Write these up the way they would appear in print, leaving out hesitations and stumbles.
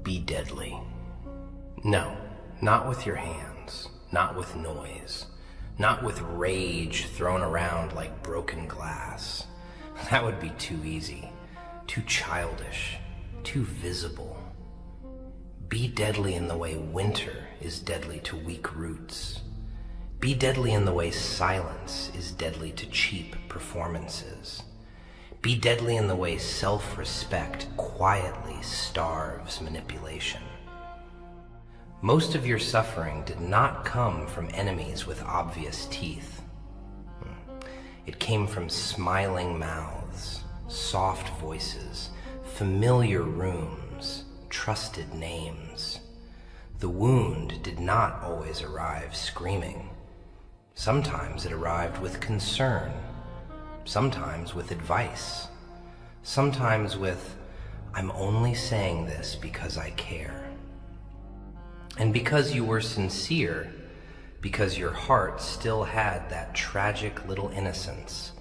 Be deadly. No, not with your hands, not with noise, not with rage thrown around like broken glass. That would be too easy, too childish, too visible. Be deadly in the way winter is deadly to weak roots. Be deadly in the way silence is deadly to cheap performances. Be deadly in the way self-respect quietly starves manipulation. Most of your suffering did not come from enemies with obvious teeth. It came from smiling mouths, soft voices, familiar rooms, trusted names. The wound did not always arrive screaming. Sometimes it arrived with concern, sometimes with advice, sometimes with, "I'm only saying this because I care." And because you were sincere, because your heart still had that tragic little innocence,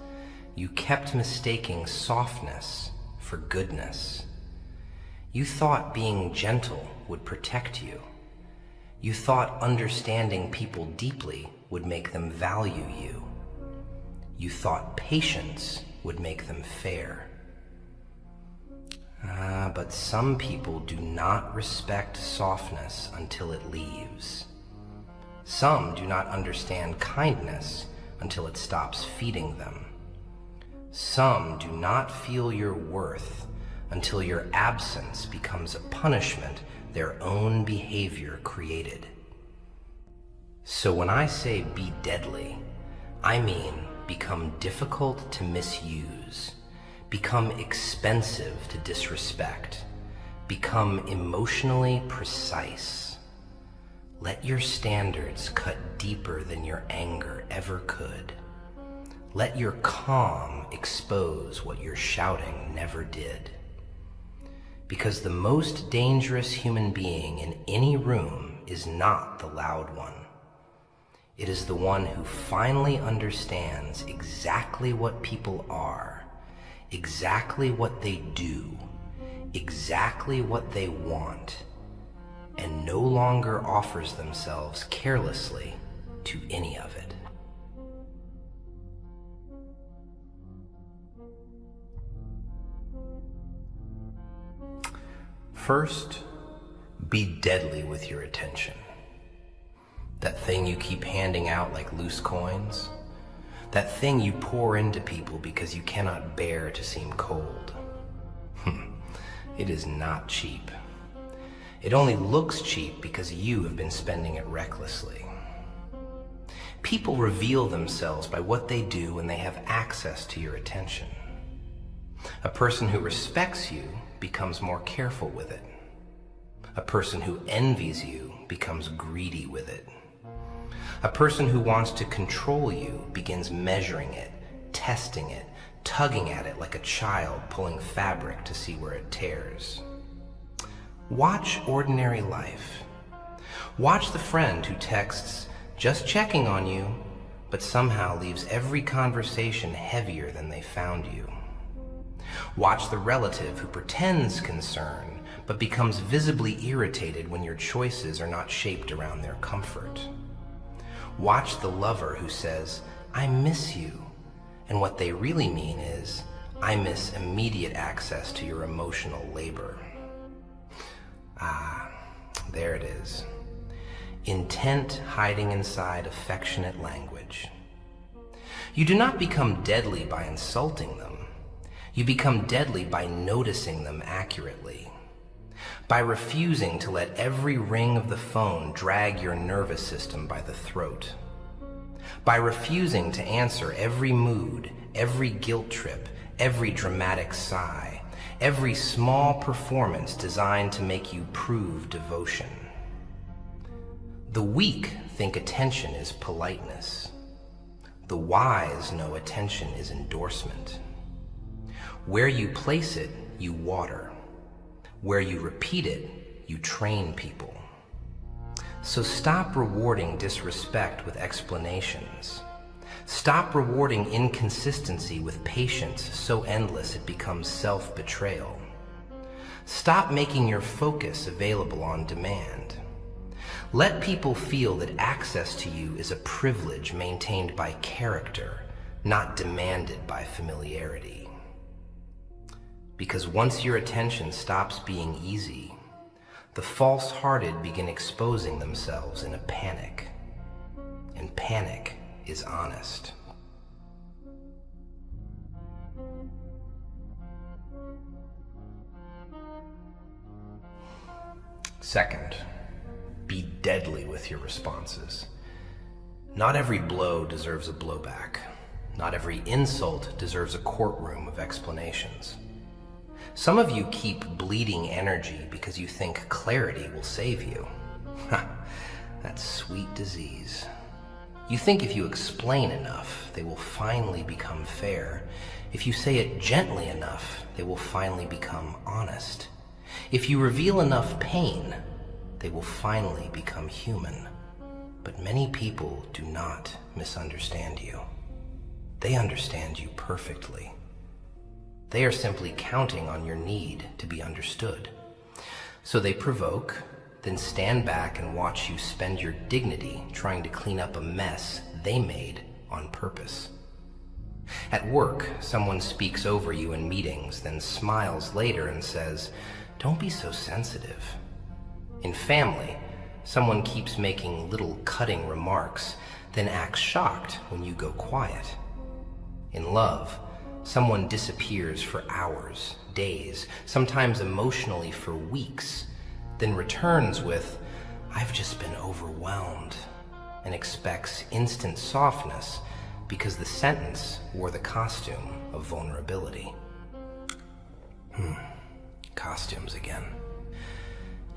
you kept mistaking softness for goodness. You thought being gentle would protect you. You thought understanding people deeply would make them value you. You thought patience would make them fair. But some people do not respect softness until it leaves. Some do not understand kindness until it stops feeding them. Some do not feel your worth until your absence becomes a punishment their own behavior created. So when I say be deadly, I mean become difficult to misuse, become expensive to disrespect, become emotionally precise. Let your standards cut deeper than your anger ever could. Let your calm expose what your shouting never did. Because the most dangerous human being in any room is not the loud one. It is the one who finally understands exactly what people are, exactly what they do, exactly what they want, and no longer offers themselves carelessly to any of it. First, be deadly with your attention. That thing you keep handing out like loose coins. That thing you pour into people because you cannot bear to seem cold. It is not cheap. It only looks cheap because you have been spending it recklessly. People reveal themselves by what they do when they have access to your attention. A person who respects you becomes more careful with it. A person who envies you becomes greedy with it. A person who wants to control you begins measuring it, testing it, tugging at it like a child pulling fabric to see where it tears. Watch ordinary life. Watch the friend who texts, "just checking on you," but somehow leaves every conversation heavier than they found you. Watch the relative who pretends concern, but becomes visibly irritated when your choices are not shaped around their comfort. Watch the lover who says, "I miss you," and what they really mean is, "I miss immediate access to your emotional labor." There it is. Intent hiding inside affectionate language. You do not become deadly by insulting them. You become deadly by noticing them accurately. By refusing to let every ring of the phone drag your nervous system by the throat. By refusing to answer every mood, every guilt trip, every dramatic sigh, every small performance designed to make you prove devotion. The weak think attention is politeness. The wise know attention is endorsement. Where you place it, you water. Where you repeat it, you train people. So stop rewarding disrespect with explanations. Stop rewarding inconsistency with patience so endless it becomes self-betrayal. Stop making your focus available on demand. Let people feel that access to you is a privilege maintained by character, not demanded by familiarity. Because once your attention stops being easy, the false-hearted begin exposing themselves in a panic. And panic is honest. Second, be deadly with your responses. Not every blow deserves a blowback. Not every insult deserves a courtroom of explanations. Some of you keep bleeding energy because you think clarity will save you. That's sweet disease. You think if you explain enough, they will finally become fair. If you say it gently enough, they will finally become honest. If you reveal enough pain, they will finally become human. But many people do not misunderstand you. They understand you perfectly. They are simply counting on your need to be understood. So they provoke, then stand back and watch you spend your dignity trying to clean up a mess they made on purpose. At work, someone speaks over you in meetings, then smiles later and says, "Don't be so sensitive." In family, someone keeps making little cutting remarks, then acts shocked when you go quiet. In love, someone disappears for hours, days, sometimes emotionally for weeks, then returns with, "I've just been overwhelmed," and expects instant softness because the sentence wore the costume of vulnerability. Costumes again.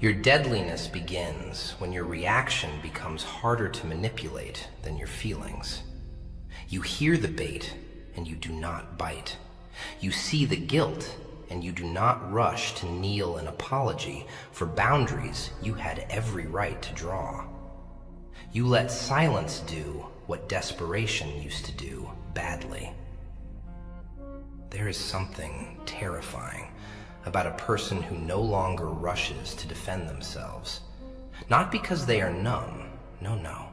Your deadliness begins when your reaction becomes harder to manipulate than your feelings. You hear the bait and you do not bite. You see the guilt and you do not rush to kneel in apology for boundaries you had every right to draw. You let silence do what desperation used to do badly. There is something terrifying about a person who no longer rushes to defend themselves. Not because they are numb, no.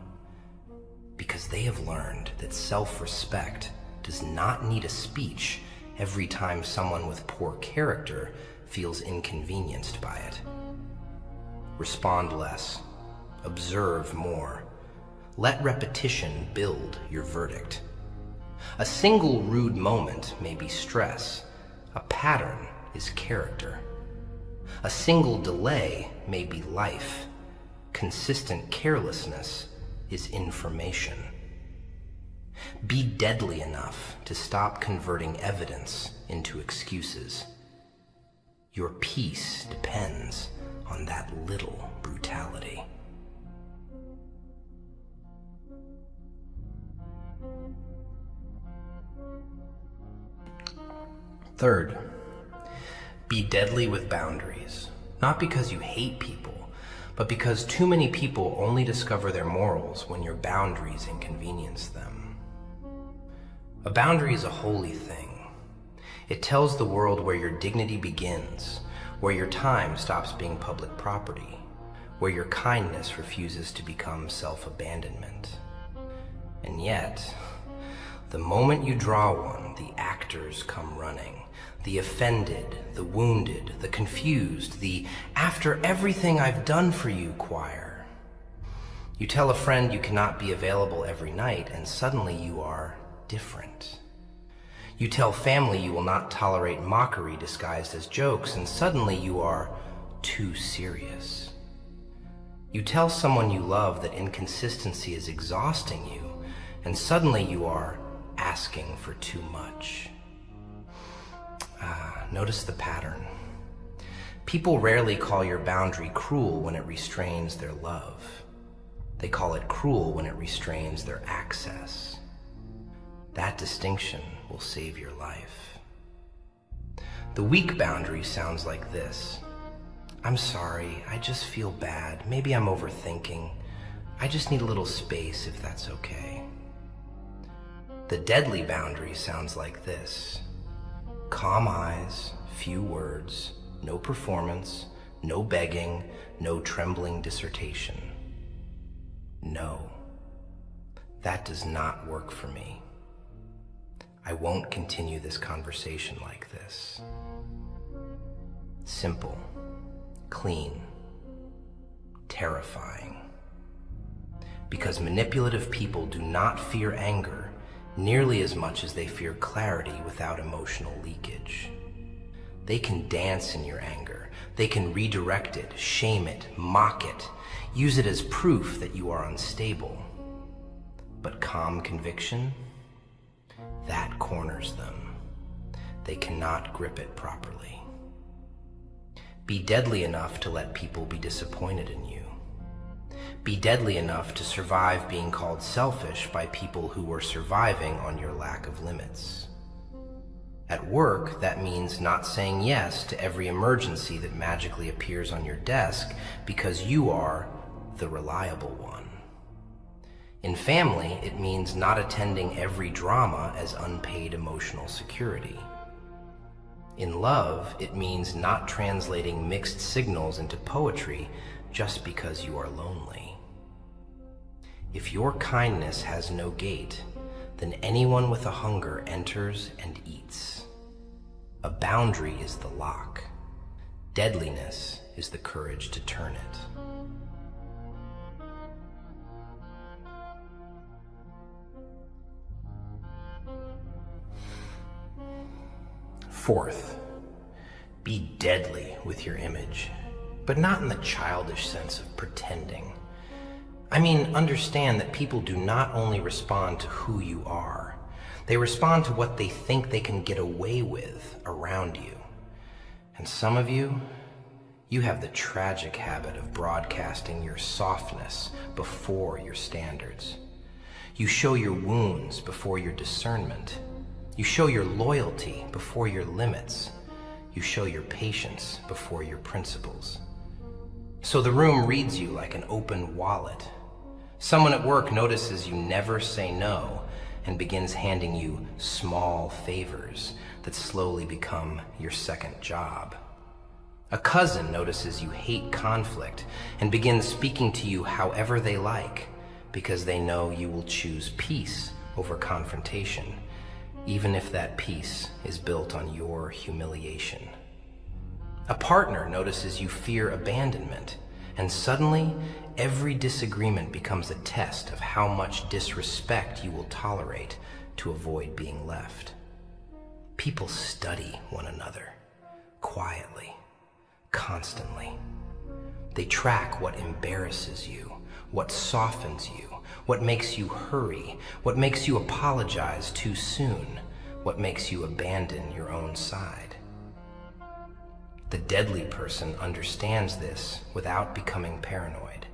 Because they have learned that self-respect does not need a speech every time someone with poor character feels inconvenienced by it. Respond less. Observe more. Let repetition build your verdict. A single rude moment may be stress. A pattern is character. A single delay may be life. Consistent carelessness is information. Be deadly enough to stop converting evidence into excuses. Your peace depends on that little brutality. Third, be deadly with boundaries. Not because you hate people, but because too many people only discover their morals when your boundaries inconvenience them. A boundary is a holy thing. It tells the world where your dignity begins, where your time stops being public property, where your kindness refuses to become self-abandonment. And yet, the moment you draw one, the actors come running. The offended, the wounded, the confused, the "after everything I've done for you" choir. You tell a friend you cannot be available every night, and suddenly you are different. You tell family you will not tolerate mockery disguised as jokes, and suddenly you are too serious. You tell someone you love that inconsistency is exhausting you, and suddenly you are asking for too much. Notice the pattern. People rarely call your boundary cruel when it restrains their love. They call it cruel when it restrains their access. That distinction will save your life. The weak boundary sounds like this. "I'm sorry, I just feel bad. Maybe I'm overthinking. I just need a little space if that's okay." The deadly boundary sounds like this. Calm eyes, few words, no performance, no begging, no trembling dissertation. No, that does not work for me. I won't continue this conversation like this. Simple, clean, terrifying. Because manipulative people do not fear anger nearly as much as they fear clarity without emotional leakage. They can dance in your anger. They can redirect it, shame it, mock it, use it as proof that you are unstable. But calm conviction, that corners them. They cannot grip it properly. Be deadly enough to let people be disappointed in you. Be deadly enough to survive being called selfish by people who are surviving on your lack of limits. At work, that means not saying yes to every emergency that magically appears on your desk because you are the reliable one. In family, it means not attending every drama as unpaid emotional security. In love, it means not translating mixed signals into poetry just because you are lonely. If your kindness has no gate, then anyone with a hunger enters and eats. A boundary is the lock. Deadliness is the courage to turn it. Fourth, be deadly with your image, but not in the childish sense of pretending. I mean, understand that people do not only respond to who you are, they respond to what they think they can get away with around you. And some of you have the tragic habit of broadcasting your softness before your standards. You show your wounds before your discernment. You show your loyalty before your limits. You show your patience before your principles. So the room reads you like an open wallet. Someone at work notices you never say no and begins handing you small favors that slowly become your second job. A cousin notices you hate conflict and begins speaking to you however they like because they know you will choose peace over confrontation, even if that peace is built on your humiliation. A partner notices you fear abandonment, and suddenly every disagreement becomes a test of how much disrespect you will tolerate to avoid being left. People study one another, quietly, constantly. They track what embarrasses you, what softens you, what makes you hurry, what makes you apologize too soon, what makes you abandon your own side. The deadly person understands this without becoming paranoid.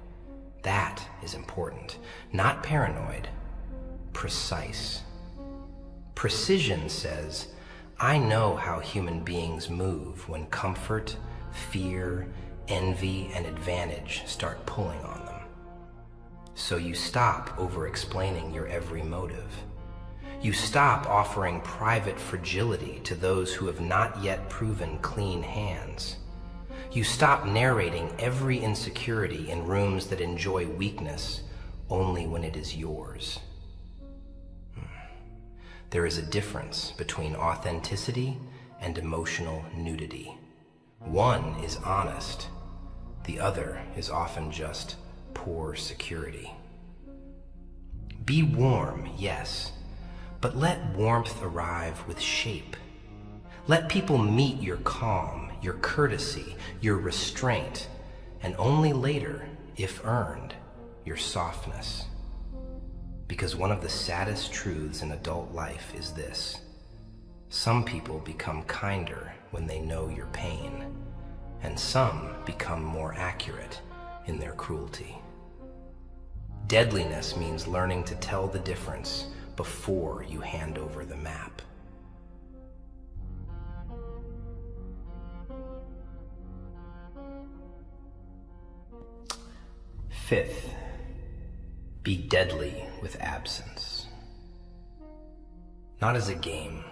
That is important. Not paranoid, precise. Precision says, I know how human beings move when comfort, fear, envy, and advantage start pulling on them. So you stop over-explaining your every motive. You stop offering private fragility to those who have not yet proven clean hands. You stop narrating every insecurity in rooms that enjoy weakness only when it is yours. There is a difference between authenticity and emotional nudity. One is honest, the other is often just poor security. Be warm, yes, but let warmth arrive with shape. Let people meet your calm, your courtesy, your restraint, and only later, if earned, your softness. Because one of the saddest truths in adult life is this: some people become kinder when they know your pain, and some become more accurate in their cruelty. Deadliness means learning to tell the difference before you hand over the map. Fifth, be deadly with absence. Not as a game,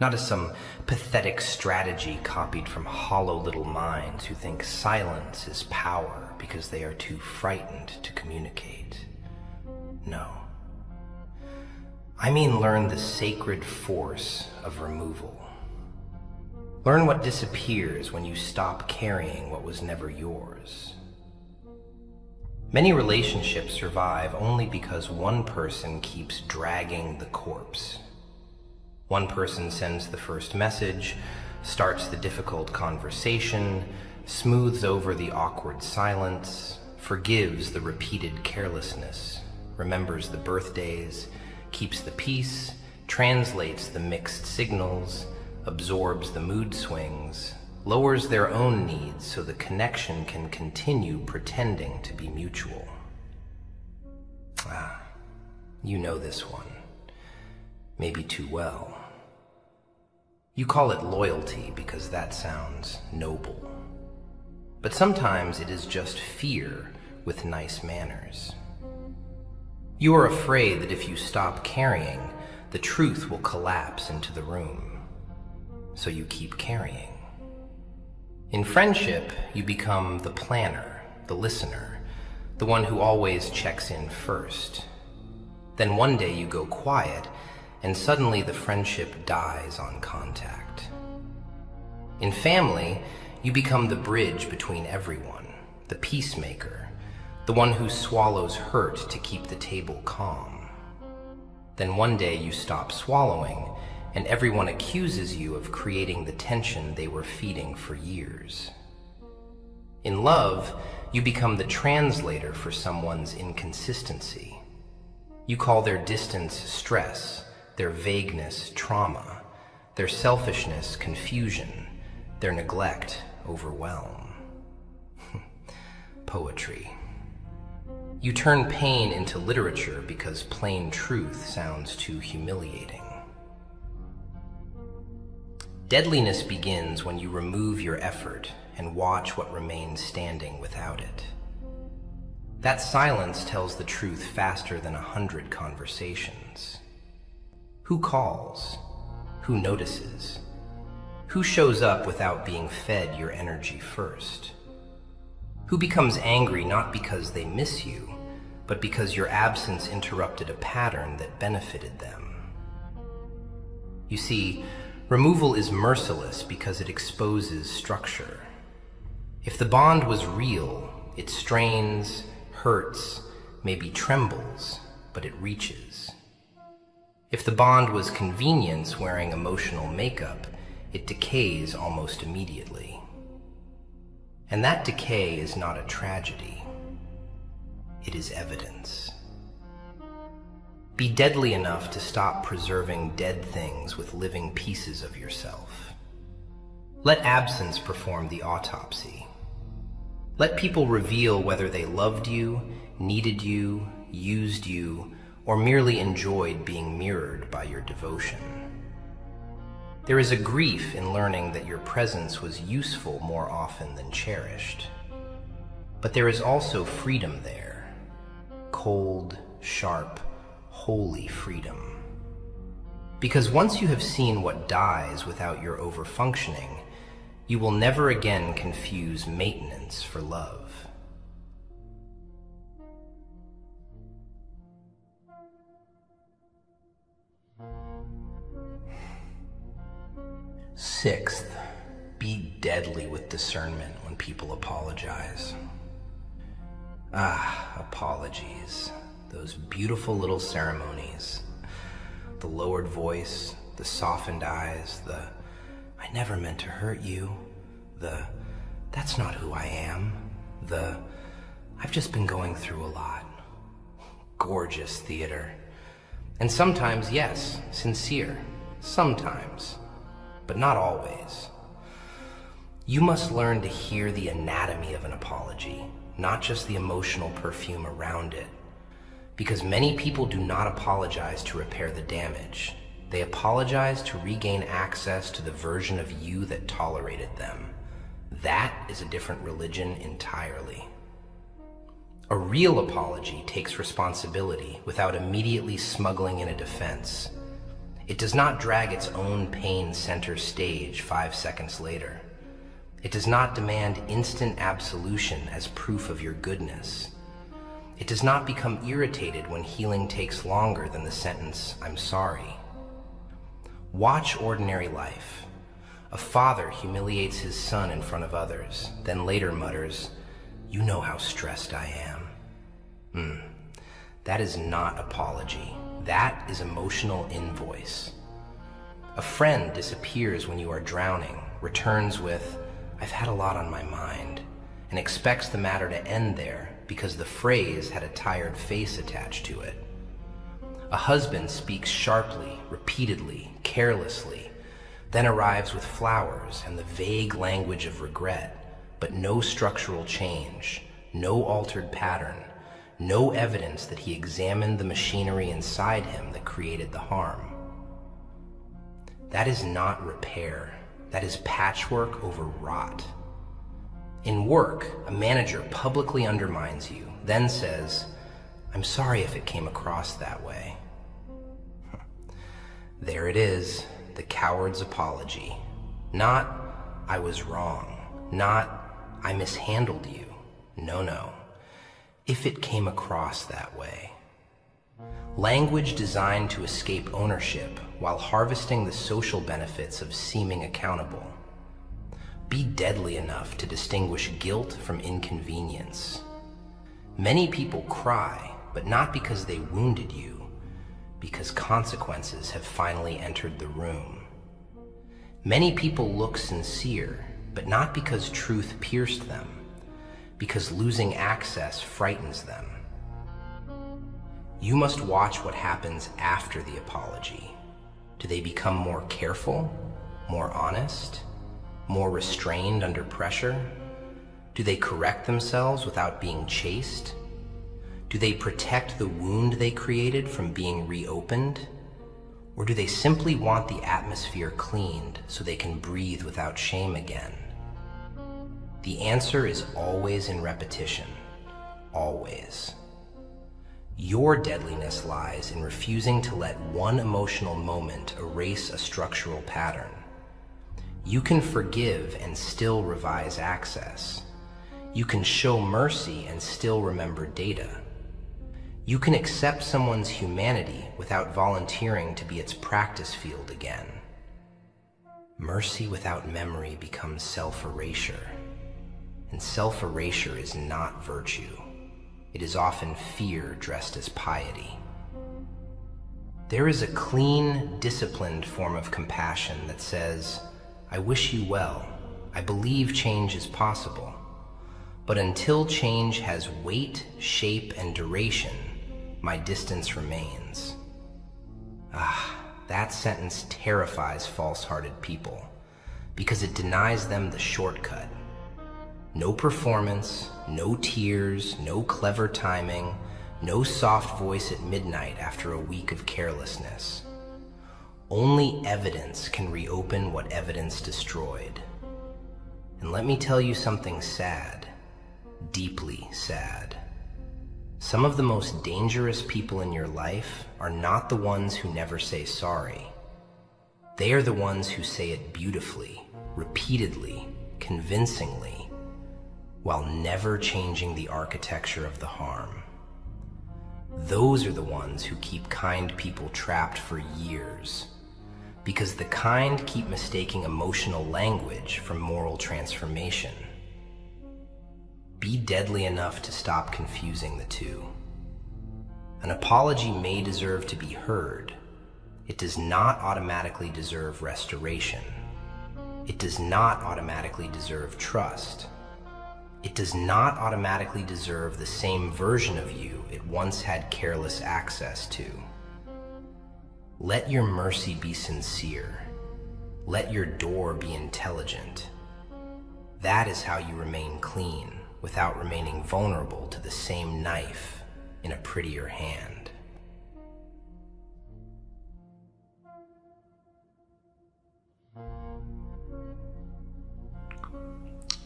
not as some pathetic strategy copied from hollow little minds who think silence is power because they are too frightened to communicate. No. I mean, learn the sacred force of removal. Learn what disappears when you stop carrying what was never yours. Many relationships survive only because one person keeps dragging the corpse. One person sends the first message, starts the difficult conversation, smooths over the awkward silence, forgives the repeated carelessness, remembers the birthdays, keeps the peace, translates the mixed signals, absorbs the mood swings, lowers their own needs so the connection can continue pretending to be mutual. You know this one. Maybe too well. You call it loyalty because that sounds noble. But sometimes it is just fear with nice manners. You are afraid that if you stop carrying, the truth will collapse into the room. So you keep carrying. In friendship, you become the planner, the listener, the one who always checks in first. Then one day you go quiet, and suddenly the friendship dies on contact. In family, you become the bridge between everyone, the peacemaker, the one who swallows hurt to keep the table calm. Then one day you stop swallowing, and everyone accuses you of creating the tension they were feeding for years. In love, you become the translator for someone's inconsistency. You call their distance stress, their vagueness trauma, their selfishness confusion, their neglect overwhelm. Poetry. You turn pain into literature because plain truth sounds too humiliating. Deadliness begins when you remove your effort and watch what remains standing without it. That silence tells the truth faster than 100 conversations. Who calls? Who notices? Who shows up without being fed your energy first? Who becomes angry not because they miss you, but because your absence interrupted a pattern that benefited them? You see, removal is merciless because it exposes structure. If the bond was real, it strains, hurts, maybe trembles, but it reaches. If the bond was convenience wearing emotional makeup, it decays almost immediately. And that decay is not a tragedy. It is evidence. Be deadly enough to stop preserving dead things with living pieces of yourself. Let absence perform the autopsy. Let people reveal whether they loved you, needed you, used you, or merely enjoyed being mirrored by your devotion. There is a grief in learning that your presence was useful more often than cherished. But there is also freedom there. Cold, sharp, holy freedom. Because once you have seen what dies without your overfunctioning, you will never again confuse maintenance for love. Sixth, be deadly with discernment when people apologize. Apologies. Those beautiful little ceremonies. The lowered voice, the softened eyes, the "I never meant to hurt you," the "that's not who I am," the "I've just been going through a lot." Gorgeous theater. And sometimes, yes, sincere. Sometimes. But not always. You must learn to hear the anatomy of an apology, not just the emotional perfume around it. Because many people do not apologize to repair the damage. They apologize to regain access to the version of you that tolerated them. That is a different religion entirely. A real apology takes responsibility without immediately smuggling in a defense. It does not drag its own pain center stage 5 seconds later. It does not demand instant absolution as proof of your goodness. It does not become irritated when healing takes longer than the sentence, "I'm sorry." Watch ordinary life. A father humiliates his son in front of others, then later mutters, "You know how stressed I am." That is not apology. That is emotional invoice. A friend disappears when you are drowning, returns with, "I've had a lot on my mind," and expects the matter to end there because the phrase had a tired face attached to it. A husband speaks sharply, repeatedly, carelessly, then arrives with flowers and the vague language of regret, but no structural change, no altered pattern, no evidence that he examined the machinery inside him that created the harm. That is not repair. That is patchwork over rot. In work, a manager publicly undermines you, then says, "I'm sorry if it came across that way." There it is, the coward's apology. Not, "I was wrong," not, "I mishandled you." No. If it came across that way. Language designed to escape ownership while harvesting the social benefits of seeming accountable. Be deadly enough to distinguish guilt from inconvenience. Many people cry, but not because they wounded you, because consequences have finally entered the room. Many people look sincere, but not because truth pierced them, because losing access frightens them. You must watch what happens after the apology. Do they become more careful, more honest, more restrained under pressure? Do they correct themselves without being chased? Do they protect the wound they created from being reopened? Or do they simply want the atmosphere cleaned so they can breathe without shame again? The answer is always in repetition. Always. Your deadliness lies in refusing to let one emotional moment erase a structural pattern. You can forgive and still revise access. You can show mercy and still remember data. You can accept someone's humanity without volunteering to be its practice field again. Mercy without memory becomes self-erasure. And self-erasure is not virtue. It is often fear dressed as piety. There is a clean, disciplined form of compassion that says, "I wish you well. I believe change is possible. But until change has weight, shape, and duration, my distance remains." That sentence terrifies false-hearted people because it denies them the shortcut. No performance, no tears, no clever timing, no soft voice at midnight after a week of carelessness. Only evidence can reopen what evidence destroyed. And let me tell you something sad, deeply sad. Some of the most dangerous people in your life are not the ones who never say sorry. They are the ones who say it beautifully, repeatedly, convincingly, while never changing the architecture of the harm. Those are the ones who keep kind people trapped for years, because the kind keep mistaking emotional language for moral transformation. Be deadly enough to stop confusing the two. An apology may deserve to be heard. It does not automatically deserve restoration. It does not automatically deserve trust. It does not automatically deserve the same version of you it once had careless access to. Let your mercy be sincere. Let your door be intelligent. That is how you remain clean without remaining vulnerable to the same knife in a prettier hand.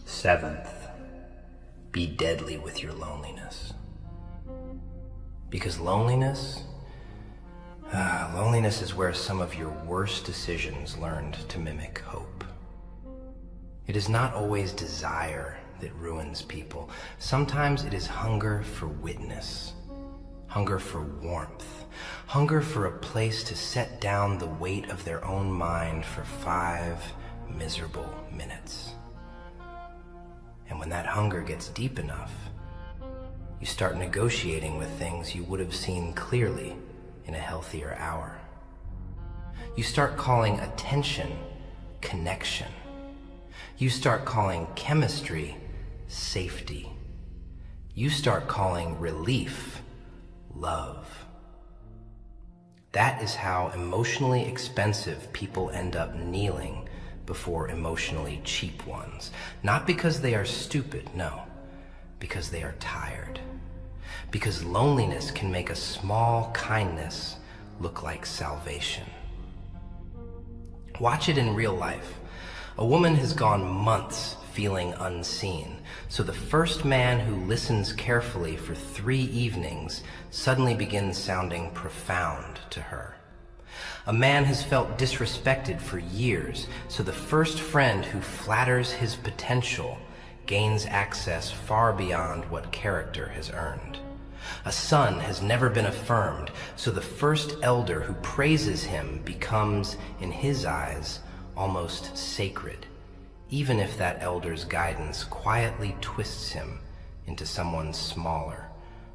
Seventh, be deadly with your loneliness. Because loneliness, Loneliness is where some of your worst decisions learned to mimic hope. It is not always desire that ruins people. Sometimes it is hunger for witness, hunger for warmth, hunger for a place to set down the weight of their own mind for 5 miserable minutes. And when that hunger gets deep enough, you start negotiating with things you would have seen clearly in a healthier hour. You start calling attention connection. You start calling chemistry safety. You start calling relief love. That is how emotionally expensive people end up kneeling before emotionally cheap ones. Not because they are stupid, no, because they are tired. Because loneliness can make a small kindness look like salvation. Watch it in real life. A woman has gone months feeling unseen, so the first man who listens carefully for 3 evenings suddenly begins sounding profound to her. A man has felt disrespected for years, so the first friend who flatters his potential gains access far beyond what character has earned. A son has never been affirmed, so the first elder who praises him becomes, in his eyes, almost sacred, even if that elder's guidance quietly twists him into someone smaller,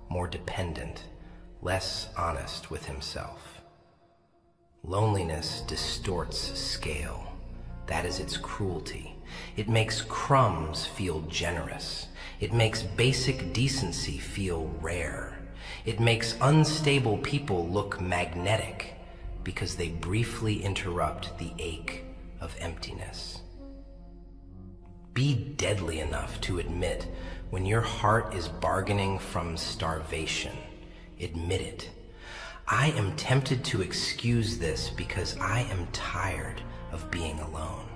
more dependent, less honest with himself. Loneliness distorts scale. That is its cruelty. It makes crumbs feel generous. It makes basic decency feel rare. It makes unstable people look magnetic because they briefly interrupt the ache of emptiness. Be deadly enough to admit when your heart is bargaining from starvation. Admit it. I am tempted to excuse this because I am tired of being alone.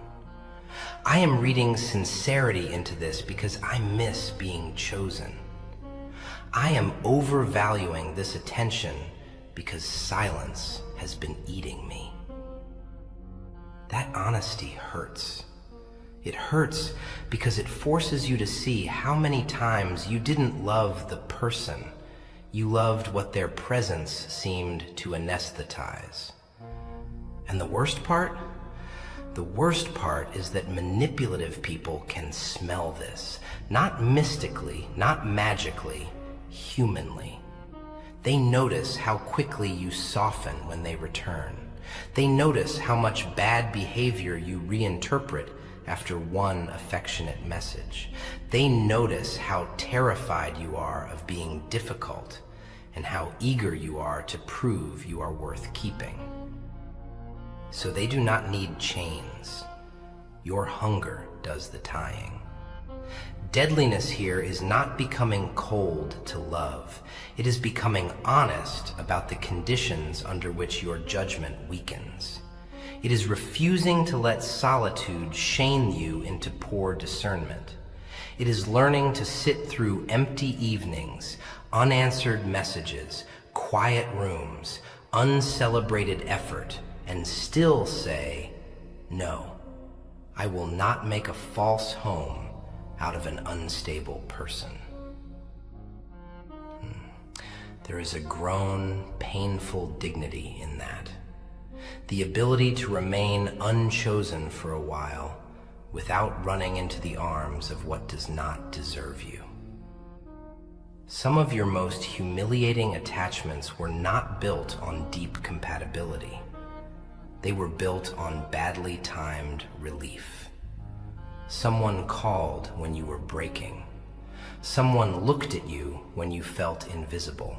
I am reading sincerity into this because I miss being chosen. I am overvaluing this attention because silence has been eating me. That honesty hurts. It hurts because it forces you to see how many times you didn't love the person. You loved what their presence seemed to anesthetize. And the worst part? The worst part is that manipulative people can smell this. Not mystically, not magically, humanly. They notice how quickly you soften when they return. They notice how much bad behavior you reinterpret after one affectionate message. They notice how terrified you are of being difficult and how eager you are to prove you are worth keeping. So they do not need chains. Your hunger does the tying. Deadliness here is not becoming cold to love. It is becoming honest about the conditions under which your judgment weakens. It is refusing to let solitude shame you into poor discernment. It is learning to sit through empty evenings, unanswered messages, quiet rooms, uncelebrated effort, and still say, no, I will not make a false home out of an unstable person. There is a grown, painful dignity in that. The ability to remain unchosen for a while without running into the arms of what does not deserve you. Some of your most humiliating attachments were not built on deep compatibility. They were built on badly timed relief. Someone called when you were breaking. Someone looked at you when you felt invisible.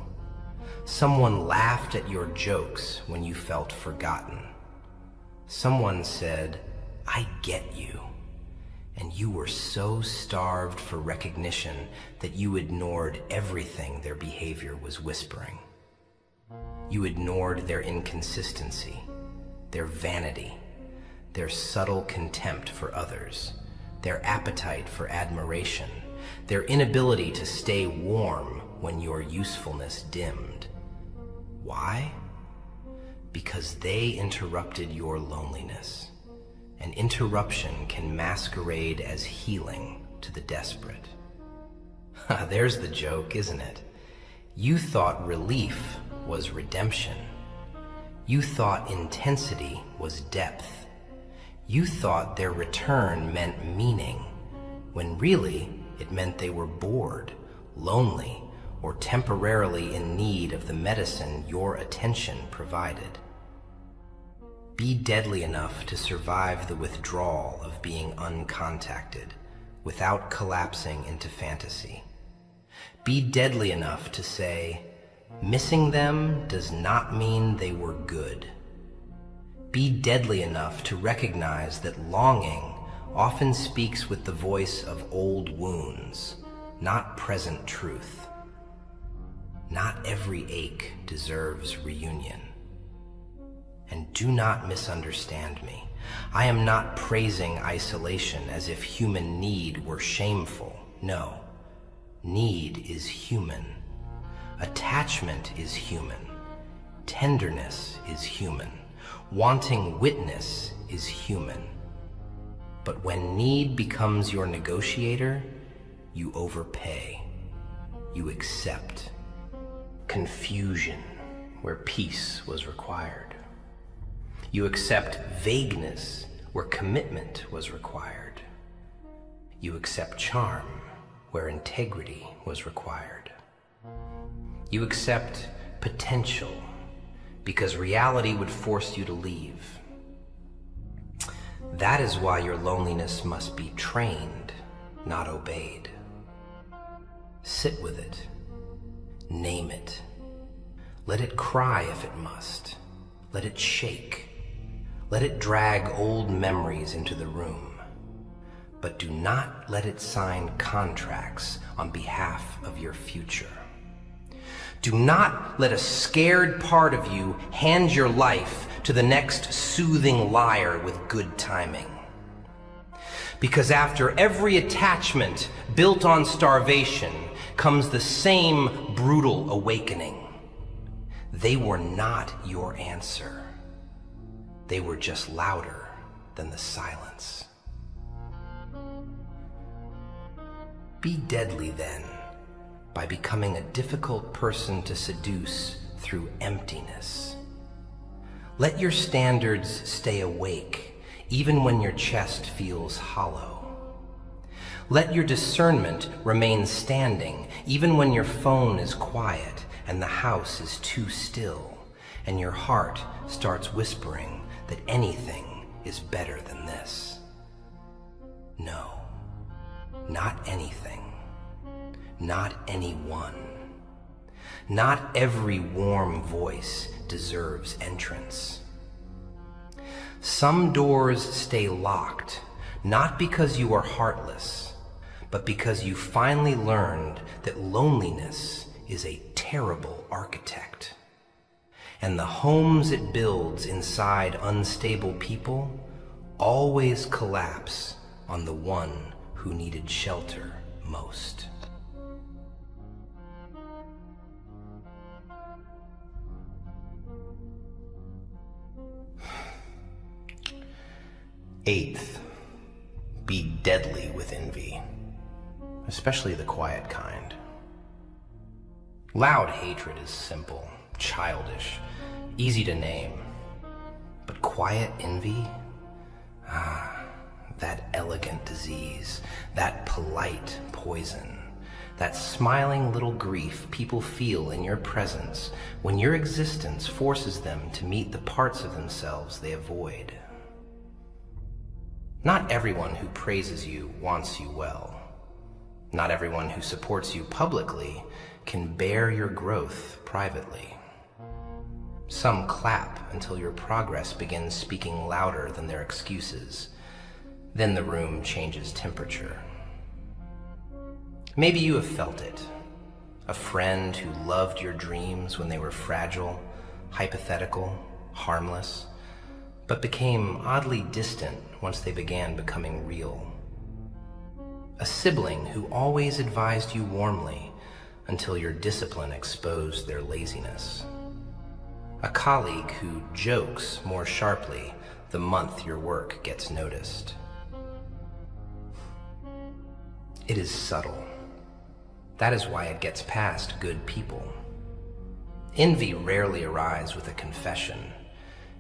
Someone laughed at your jokes when you felt forgotten. Someone said, I get you. And you were so starved for recognition that you ignored everything their behavior was whispering. You ignored their inconsistency, their vanity, their subtle contempt for others, their appetite for admiration, their inability to stay warm when your usefulness dimmed. Why? because they interrupted your loneliness. An interruption can masquerade as healing to the desperate. There's the joke, isn't it? You thought relief was redemption. You thought intensity was depth. You thought their return meant meaning, when really it meant they were bored, lonely, or temporarily in need of the medicine your attention provided. Be deadly enough to survive the withdrawal of being uncontacted without collapsing into fantasy. Be deadly enough to say, missing them does not mean they were good. Be deadly enough to recognize that longing often speaks with the voice of old wounds, not present truth. Not every ache deserves reunion. And do not misunderstand me. I am not praising isolation as if human need were shameful. No, need is human. Attachment is human. Tenderness is human. Wanting witness is human. But when need becomes your negotiator, you overpay. You accept. Confusion where peace was required. You accept vagueness where commitment was required. You accept charm where integrity was required. You accept potential because reality would force you to leave. That is why your loneliness must be trained, not obeyed. Sit with it. Name it. Let it cry if it must. Let it shake. Let it drag old memories into the room. But do not let it sign contracts on behalf of your future. Do not let a scared part of you hand your life to the next soothing liar with good timing. Because after every attachment built on starvation comes the same brutal awakening. They were not your answer. They were just louder than the silence. Be deadly then, by becoming a difficult person to seduce through emptiness. Let your standards stay awake, even when your chest feels hollow. Let your discernment remain standing, even when your phone is quiet and the house is too still, and your heart starts whispering that anything is better than this. No, not anything. Not anyone. Not every warm voice deserves entrance. Some doors stay locked, not because you are heartless, but because you finally learned that loneliness is a terrible architect. And the homes it builds inside unstable people always collapse on the one who needed shelter most. Eighth, be deadly with envy, especially the quiet kind. Loud hatred is simple, childish, easy to name. But quiet envy? That elegant disease, that polite poison, that smiling little grief people feel in your presence when your existence forces them to meet the parts of themselves they avoid. Not everyone who praises you wants you well. Not everyone who supports you publicly can bear your growth privately. Some clap until your progress begins speaking louder than their excuses. Then the room changes temperature. Maybe you have felt it. A friend who loved your dreams when they were fragile, hypothetical, harmless, but became oddly distant once they began becoming real. A sibling who always advised you warmly until your discipline exposed their laziness. A colleague who jokes more sharply the month your work gets noticed. It is subtle. That is why it gets past good people. Envy rarely arrives with a confession.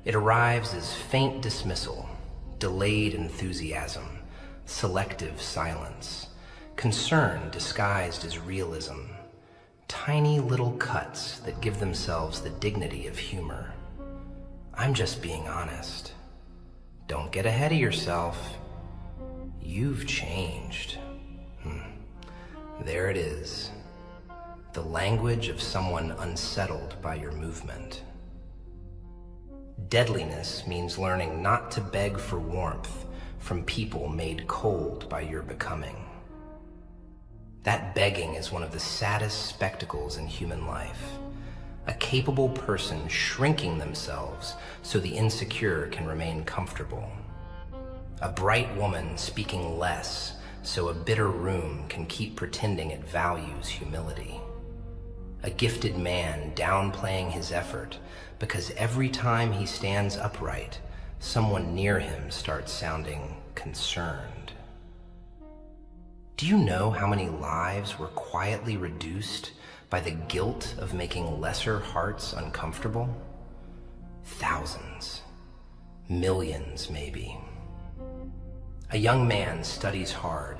It arrives as faint dismissal, delayed enthusiasm, selective silence, concern disguised as realism, tiny little cuts that give themselves the dignity of humor. I'm just being honest. Don't get ahead of yourself. You've changed. There it is. The language of someone unsettled by your movement. Deadliness means learning not to beg for warmth from people made cold by your becoming. That begging is one of the saddest spectacles in human life. A capable person shrinking themselves so the insecure can remain comfortable. A bright woman speaking less so a bitter room can keep pretending it values humility. A gifted man downplaying his effort because every time he stands upright, someone near him starts sounding concerned. Do you know how many lives were quietly reduced by the guilt of making lesser hearts uncomfortable? Thousands, millions maybe. A young man studies hard,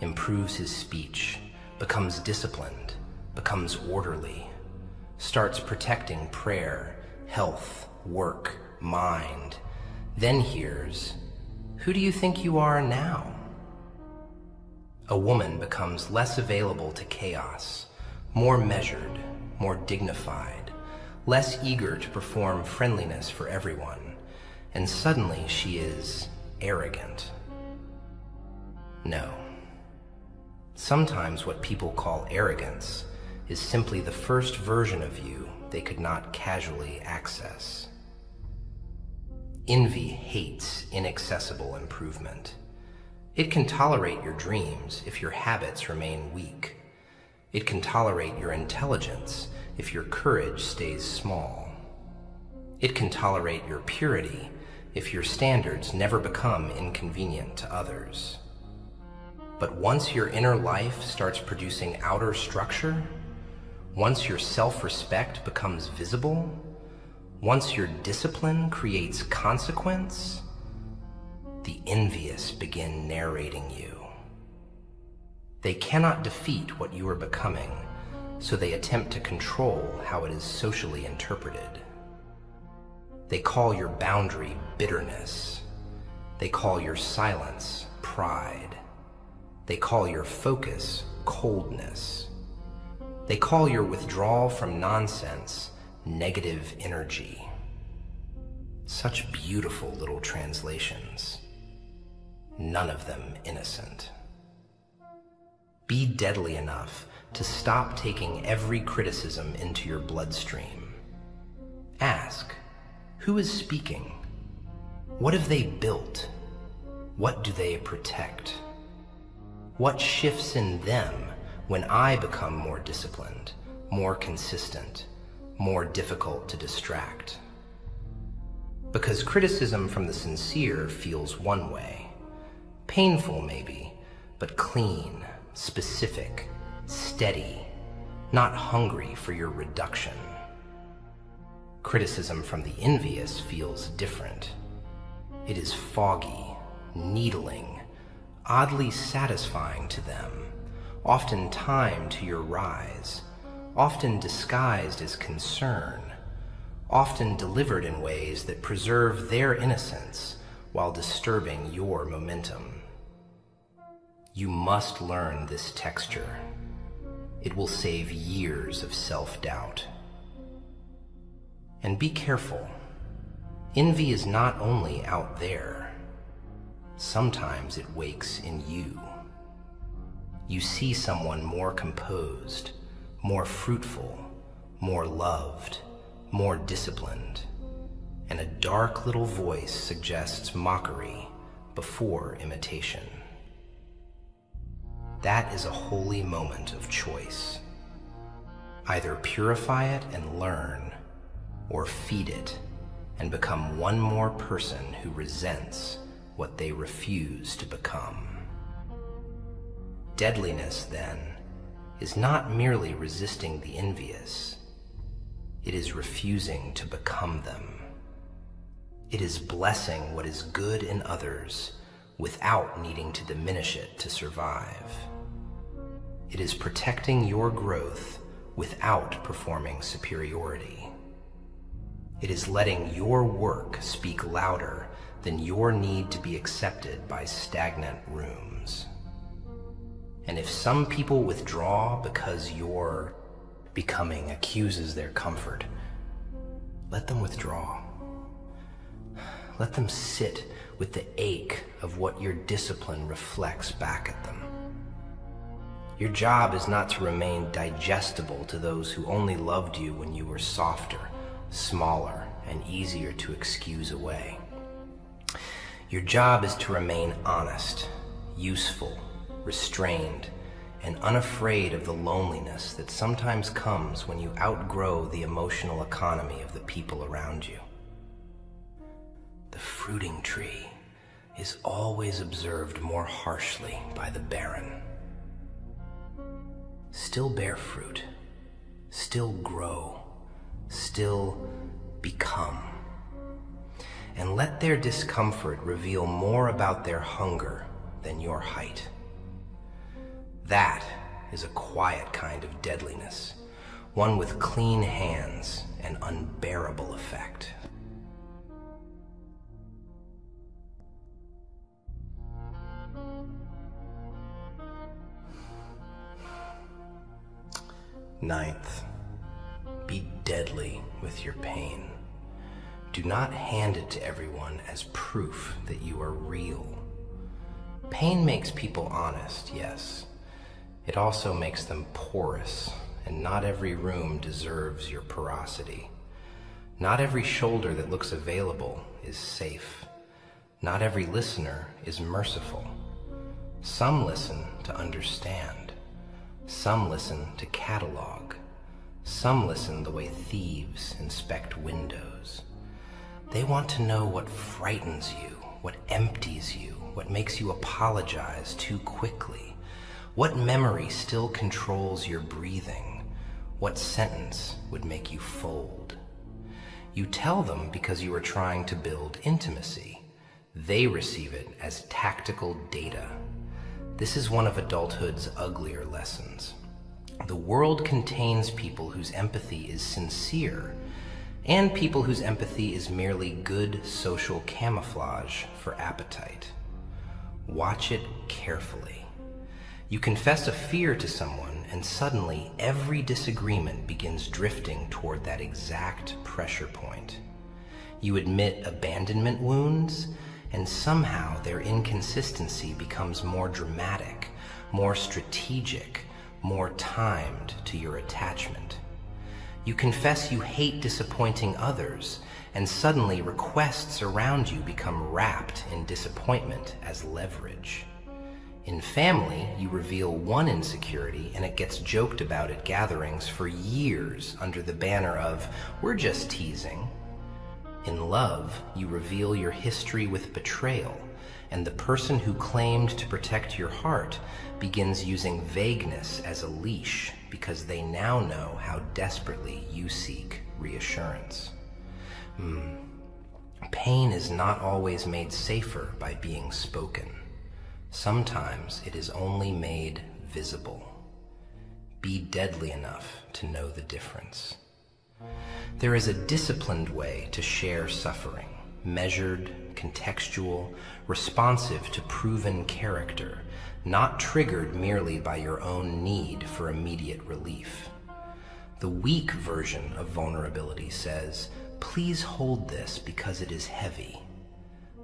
improves his speech, becomes disciplined, becomes orderly, starts protecting prayer, health, work, mind, then hears, "Who do you think you are now?" A woman becomes less available to chaos, more measured, more dignified, less eager to perform friendliness for everyone, and suddenly she is arrogant. No. Sometimes what people call arrogance is simply the first version of you they could not casually access. Envy hates inaccessible improvement. It can tolerate your dreams if your habits remain weak. It can tolerate your intelligence if your courage stays small. It can tolerate your purity if your standards never become inconvenient to others. But once your inner life starts producing outer structure, once your self-respect becomes visible, once your discipline creates consequence, the envious begin narrating you. They cannot defeat what you are becoming, so they attempt to control how it is socially interpreted. They call your boundary bitterness. They call your silence pride. They call your focus coldness. They call your withdrawal from nonsense negative energy. Such beautiful little translations. None of them innocent. Be deadly enough to stop taking every criticism into your bloodstream. Ask, who is speaking? What have they built? What do they protect? What shifts in them when I become more disciplined, more consistent, more difficult to distract? Because criticism from the sincere feels one way. Painful maybe, but clean, specific, steady, not hungry for your reduction. Criticism from the envious feels different. It is foggy, needling, oddly satisfying to them, often timed to your rise, often disguised as concern, often delivered in ways that preserve their innocence while disturbing your momentum. You must learn this texture. It will save years of self-doubt. And be careful. Envy is not only out there. Sometimes it wakes in you. You see someone more composed, more fruitful, more loved, more disciplined, and a dark little voice suggests mockery before imitation. That is a holy moment of choice. Either purify it and learn, or feed it and become one more person who resents what they refuse to become. Deadliness, then, is not merely resisting the envious. It is refusing to become them. It is blessing what is good in others without needing to diminish it to survive. It is protecting your growth without performing superiority. It is letting your work speak louder than your need to be accepted by stagnant rooms. And if some people withdraw because your becoming accuses their comfort, let them withdraw. Let them sit with the ache of what your discipline reflects back at them. Your job is not to remain digestible to those who only loved you when you were softer, smaller, and easier to excuse away. Your job is to remain honest, useful, restrained, and unafraid of the loneliness that sometimes comes when you outgrow the emotional economy of the people around you. The fruiting tree is always observed more harshly by the barren. Still bear fruit, still grow, still become. And let their discomfort reveal more about their hunger than your height. That is a quiet kind of deadliness, one with clean hands and unbearable effect. Ninth, be deadly with your pain. Do not hand it to everyone as proof that you are real. Pain makes people honest, yes. It also makes them porous, and not every room deserves your porosity. Not every shoulder that looks available is safe. Not every listener is merciful. Some listen to understand. Some listen to catalog. Some listen the way thieves inspect windows. They want to know what frightens you, what empties you, what makes you apologize too quickly, what memory still controls your breathing, what sentence would make you fold. You tell them because you are trying to build intimacy. They receive it as tactical data. This is one of adulthood's uglier lessons. The world contains people whose empathy is sincere, and people whose empathy is merely good social camouflage for appetite. Watch it carefully. You confess a fear to someone, and suddenly every disagreement begins drifting toward that exact pressure point. You admit abandonment wounds, and somehow their inconsistency becomes more dramatic, more strategic, more timed to your attachment. You confess you hate disappointing others, and suddenly requests around you become wrapped in disappointment as leverage. In family, you reveal one insecurity and it gets joked about at gatherings for years under the banner of, "We're just teasing." In love, you reveal your history with betrayal, and the person who claimed to protect your heart begins using vagueness as a leash because they now know how desperately you seek reassurance. Pain is not always made safer by being spoken. Sometimes it is only made visible. Be deadly enough to know the difference. There is a disciplined way to share suffering, measured, contextual, responsive to proven character, not triggered merely by your own need for immediate relief. The weak version of vulnerability says, "Please hold this because it is heavy."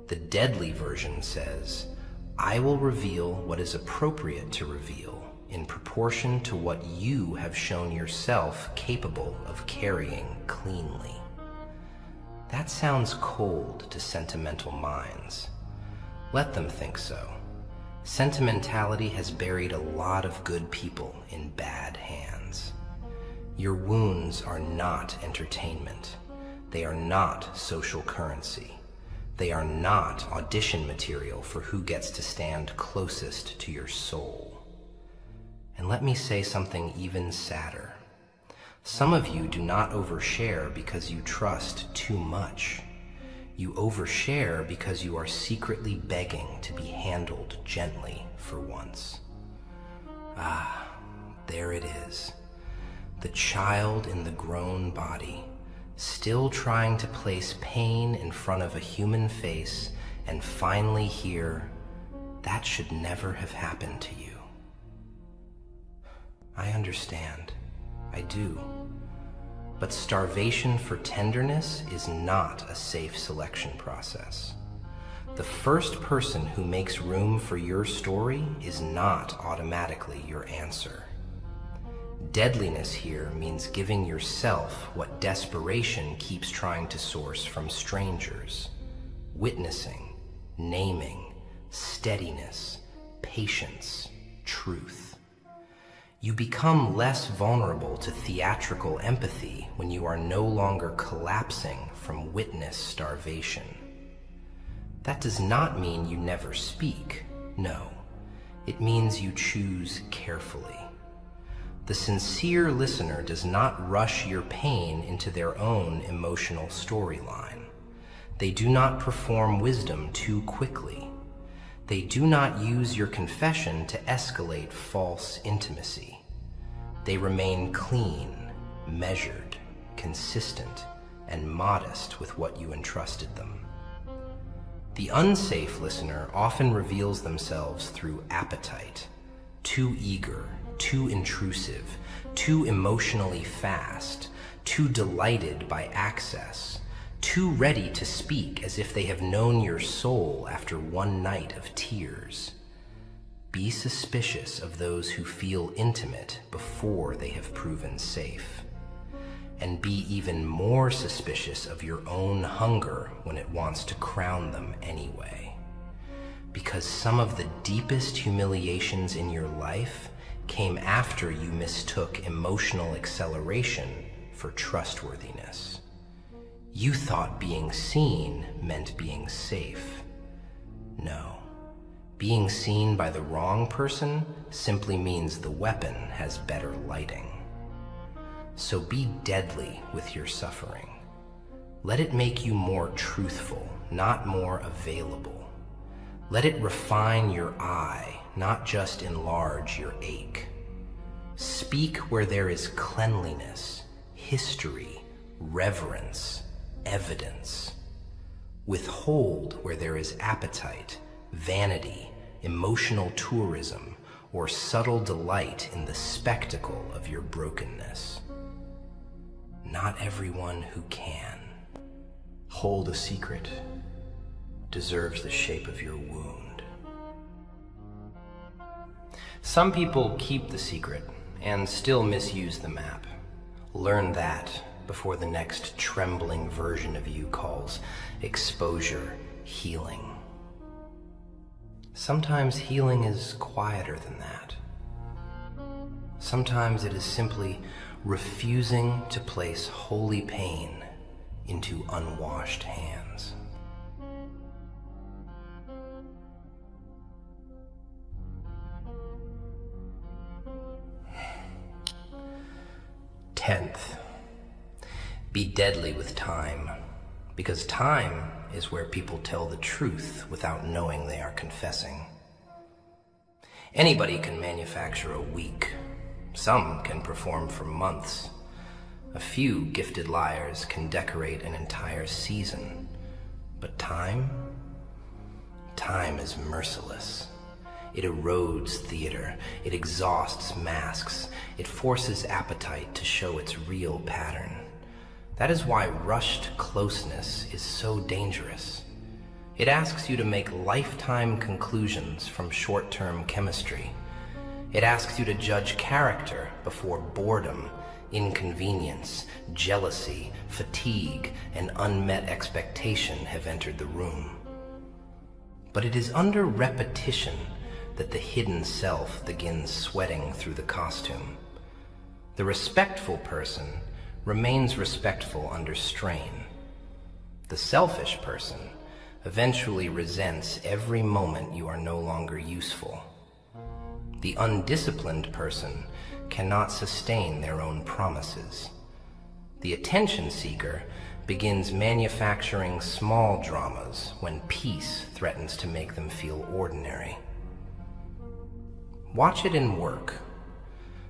The deadly version says, "I will reveal what is appropriate to reveal in proportion to what you have shown yourself capable of carrying cleanly." That sounds cold to sentimental minds. Let them think so. Sentimentality has buried a lot of good people in bad hands. Your wounds are not entertainment. They are not social currency. They are not audition material for who gets to stand closest to your soul. And let me say something even sadder. Some of you do not overshare because you trust too much. You overshare because you are secretly begging to be handled gently for once. Ah, there it is. The child in the grown body, still trying to place pain in front of a human face and finally hear, that should never have happened to you. I understand. I do. But starvation for tenderness is not a safe selection process. The first person who makes room for your story is not automatically your answer. Deadliness here means giving yourself what desperation keeps trying to source from strangers. Witnessing, naming, steadiness, patience, truth. You become less vulnerable to theatrical empathy when you are no longer collapsing from witness starvation. That does not mean you never speak. No, it means you choose carefully. The sincere listener does not rush your pain into their own emotional storyline. They do not perform wisdom too quickly. They do not use your confession to escalate false intimacy. They remain clean, measured, consistent, and modest with what you entrusted them. The unsafe listener often reveals themselves through appetite, too eager, too intrusive, too emotionally fast, too delighted by access, too ready to speak as if they have known your soul after one night of tears. Be suspicious of those who feel intimate before they have proven safe. And be even more suspicious of your own hunger when it wants to crown them anyway. Because some of the deepest humiliations in your life came after you mistook emotional acceleration for trustworthiness. You thought being seen meant being safe. No. Being seen by the wrong person simply means the weapon has better lighting. So be deadly with your suffering. Let it make you more truthful, not more available. Let it refine your eye, not just enlarge your ache. Speak where there is cleanliness, history, reverence, evidence. Withhold where there is appetite, vanity, emotional tourism, or subtle delight in the spectacle of your brokenness. Not everyone who can hold a secret deserves the shape of your wound. Some people keep the secret and still misuse the map. Learn that before the next trembling version of you calls exposure healing. Sometimes healing is quieter than that. Sometimes it is simply refusing to place holy pain into unwashed hands. Tenth, be deadly with time, because time is where people tell the truth without knowing they are confessing. Anybody can manufacture a week. Some can perform for months. A few gifted liars can decorate an entire season. But time? Time is merciless. It erodes theater. It exhausts masks. It forces appetite to show its real pattern. That is why rushed closeness is so dangerous. It asks you to make lifetime conclusions from short-term chemistry. It asks you to judge character before boredom, inconvenience, jealousy, fatigue, and unmet expectation have entered the room. But it is under repetition that the hidden self begins sweating through the costume. The respectful person remains respectful under strain, The selfish person eventually resents every moment you are no longer useful. The undisciplined person cannot sustain their own promises. The attention seeker begins manufacturing small dramas when peace threatens to make them feel ordinary. Watch it in work.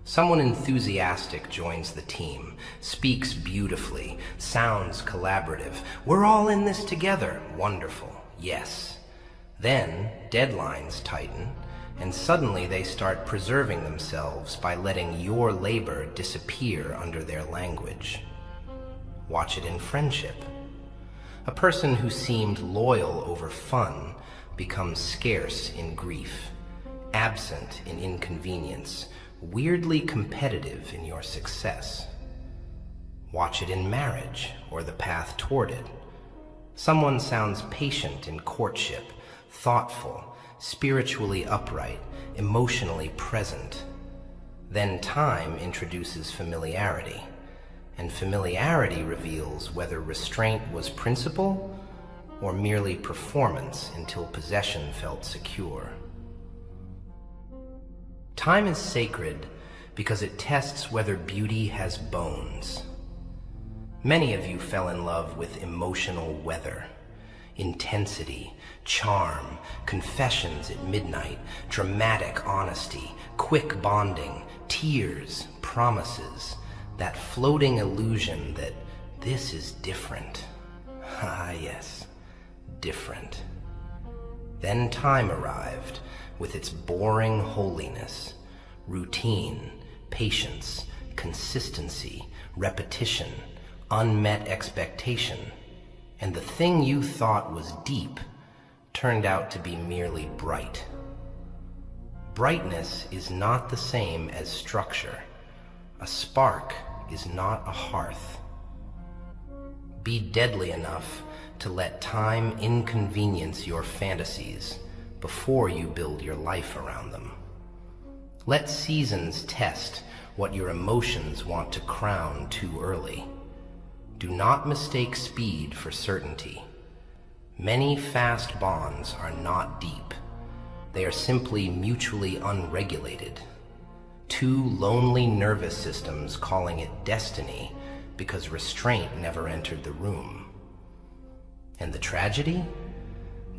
Someone enthusiastic joins the team, speaks beautifully, sounds collaborative. We're all in this together. Wonderful. Yes. Then deadlines tighten, and suddenly they start preserving themselves by letting your labor disappear under their language. Watch it in friendship. A person who seemed loyal over fun becomes scarce in grief, absent in inconvenience, weirdly competitive in your success. Watch it in marriage or the path toward it. Someone sounds patient in courtship, thoughtful, spiritually upright, emotionally present. Then time introduces familiarity, and familiarity reveals whether restraint was principle or merely performance until possession felt secure. Time is sacred because it tests whether beauty has bones. Many of you fell in love with emotional weather, intensity, charm, confessions at midnight, dramatic honesty, quick bonding, tears, promises, that floating illusion that this is different. Ah, yes, different. Then time arrived with its boring holiness, routine, patience, consistency, repetition, unmet expectation, and the thing you thought was deep turned out to be merely bright. Brightness is not the same as structure. A spark is not a hearth. Be deadly enough to let time inconvenience your fantasies before you build your life around them. Let seasons test what your emotions want to crown too early. Do not mistake speed for certainty. Many fast bonds are not deep. They are simply mutually unregulated. Two lonely nervous systems calling it destiny because restraint never entered the room. And the tragedy?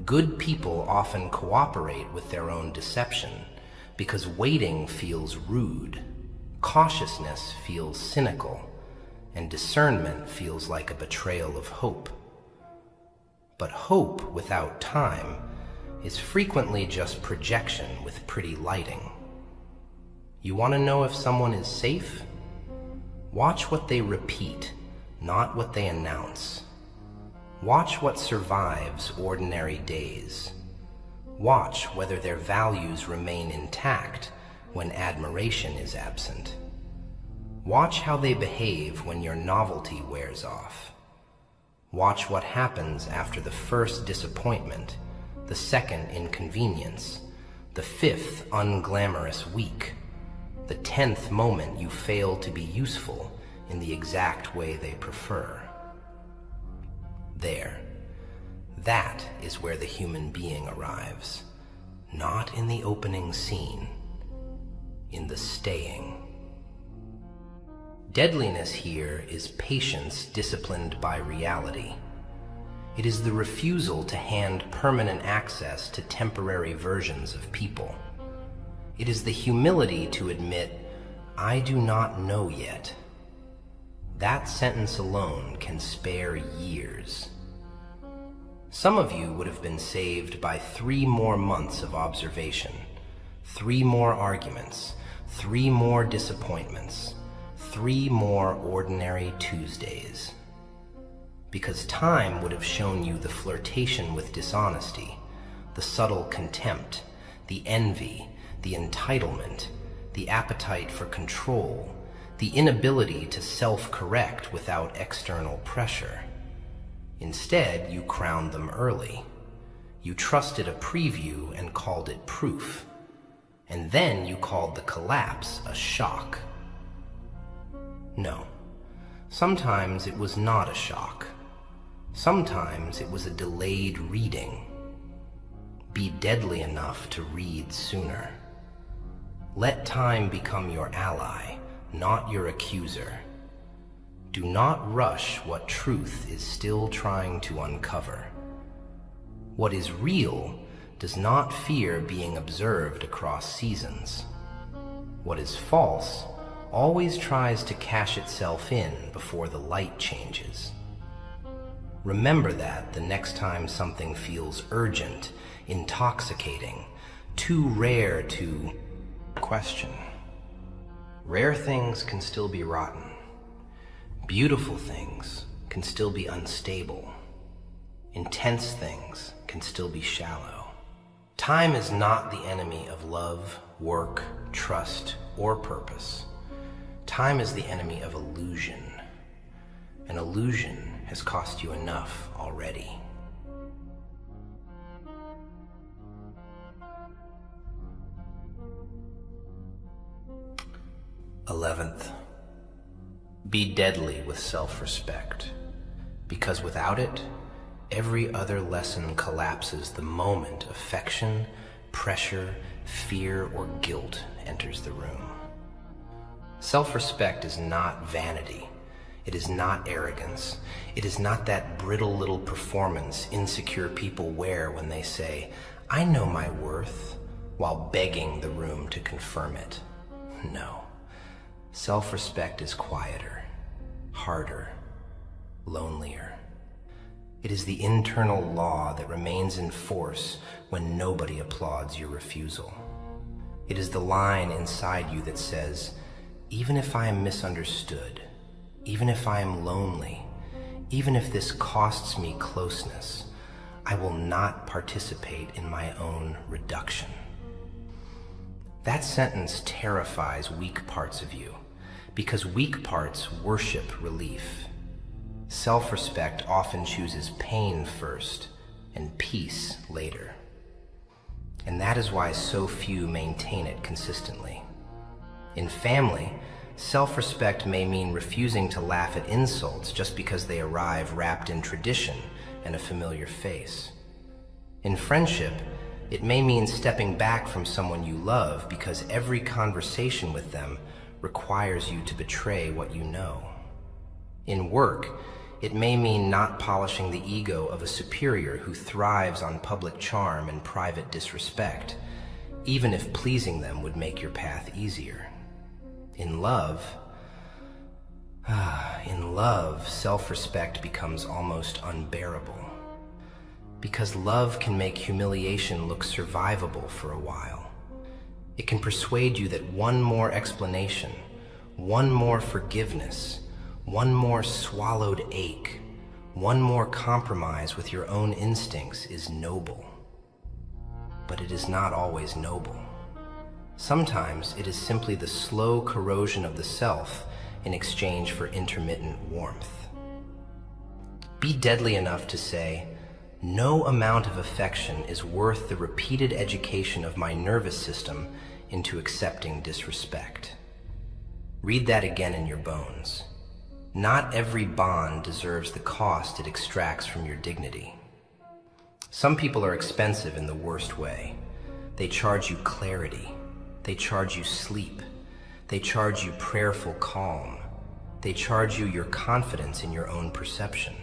Good people often cooperate with their own deception because waiting feels rude, cautiousness feels cynical, and discernment feels like a betrayal of hope. But hope without time is frequently just projection with pretty lighting. You want to know if someone is safe? Watch what they repeat, not what they announce. Watch what survives ordinary days. Watch whether their values remain intact when admiration is absent. Watch how they behave when your novelty wears off. Watch what happens after the first disappointment, the second inconvenience, the fifth unglamorous week, the 10th moment you fail to be useful in the exact way they prefer. There. That is where the human being arrives. Not in the opening scene, in the staying. Deadliness here is patience disciplined by reality. It is the refusal to hand permanent access to temporary versions of people. It is the humility to admit, I do not know yet. That sentence alone can spare years. Some of you would have been saved by 3 more months of observation, 3 more arguments, 3 more disappointments, 3 more ordinary Tuesdays. Because time would have shown you the flirtation with dishonesty, the subtle contempt, the envy, the entitlement, the appetite for control, the inability to self-correct without external pressure. Instead, you crowned them early. You trusted a preview and called it proof. And then you called the collapse a shock. No, sometimes it was not a shock. Sometimes it was a delayed reading. Be deadly enough to read sooner. Let time become your ally, not your accuser. Do not rush what truth is still trying to uncover. What is real does not fear being observed across seasons. What is false always tries to cash itself in before the light changes. Remember that the next time something feels urgent, intoxicating, too rare to question. Rare things can still be rotten. Beautiful things can still be unstable. Intense things can still be shallow. Time is not the enemy of love, work, trust, or purpose. Time is the enemy of illusion. An illusion has cost you enough already. Eleventh, be deadly with self-respect, because without it, every other lesson collapses the moment affection, pressure, fear, or guilt enters the room. Self-respect is not vanity. It is not arrogance. It is not that brittle little performance insecure people wear when they say, "I know my worth," while begging the room to confirm it. No. Self-respect is quieter, harder, lonelier. It is the internal law that remains in force when nobody applauds your refusal. It is the line inside you that says, even if I am misunderstood, even if I am lonely, even if this costs me closeness, I will not participate in my own reduction. That sentence terrifies weak parts of you, because weak parts worship relief. Self-respect often chooses pain first and peace later. And that is why so few maintain it consistently. In family, self-respect may mean refusing to laugh at insults just because they arrive wrapped in tradition and a familiar face. In friendship, it may mean stepping back from someone you love because every conversation with them requires you to betray what you know. In work, it may mean not polishing the ego of a superior who thrives on public charm and private disrespect, even if pleasing them would make your path easier. In love, self-respect becomes almost unbearable. Because love can make humiliation look survivable for a while. It can persuade you that one more explanation, one more forgiveness, one more swallowed ache, one more compromise with your own instincts is noble. But it is not always noble. Sometimes it is simply the slow corrosion of the self in exchange for intermittent warmth. Be deadly enough to say, no amount of affection is worth the repeated education of my nervous system into accepting disrespect. Read that again in your bones. Not every bond deserves the cost it extracts from your dignity. Some people are expensive in the worst way. They charge you clarity. They charge you sleep. They charge you prayerful calm. They charge you your confidence in your own perception.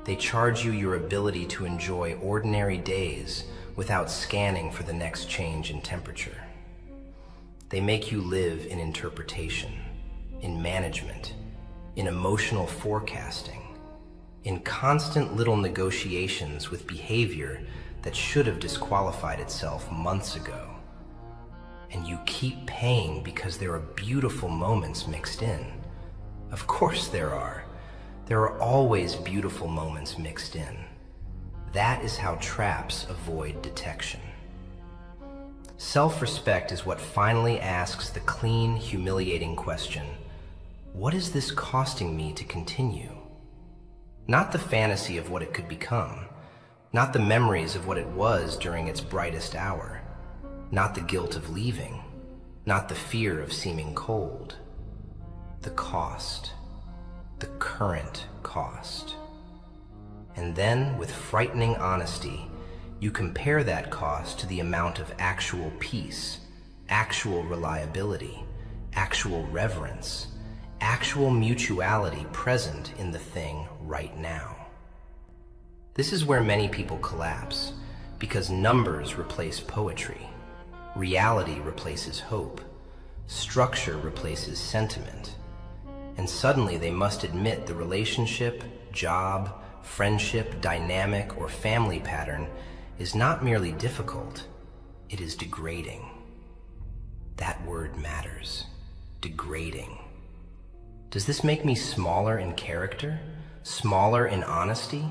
They charge you your ability to enjoy ordinary days without scanning for the next change in temperature. They make you live in interpretation, in management, in emotional forecasting, in constant little negotiations with behavior that should have disqualified itself months ago. And you keep paying because there are beautiful moments mixed in. Of course there are. There are always beautiful moments mixed in. That is how traps avoid detection. Self-respect is what finally asks the clean, humiliating question, what is this costing me to continue? Not the fantasy of what it could become, not the memories of what it was during its brightest hour, not the guilt of leaving, not the fear of seeming cold. The cost, the current cost. And then, with frightening honesty, you compare that cost to the amount of actual peace, actual reliability, actual reverence, actual mutuality present in the thing right now. This is where many people collapse, because numbers replace poetry, reality replaces hope, structure replaces sentiment, and suddenly they must admit the relationship, job, friendship, dynamic, or family pattern is not merely difficult, it is degrading. That word matters. Degrading. Does this make me smaller in character? Smaller in honesty?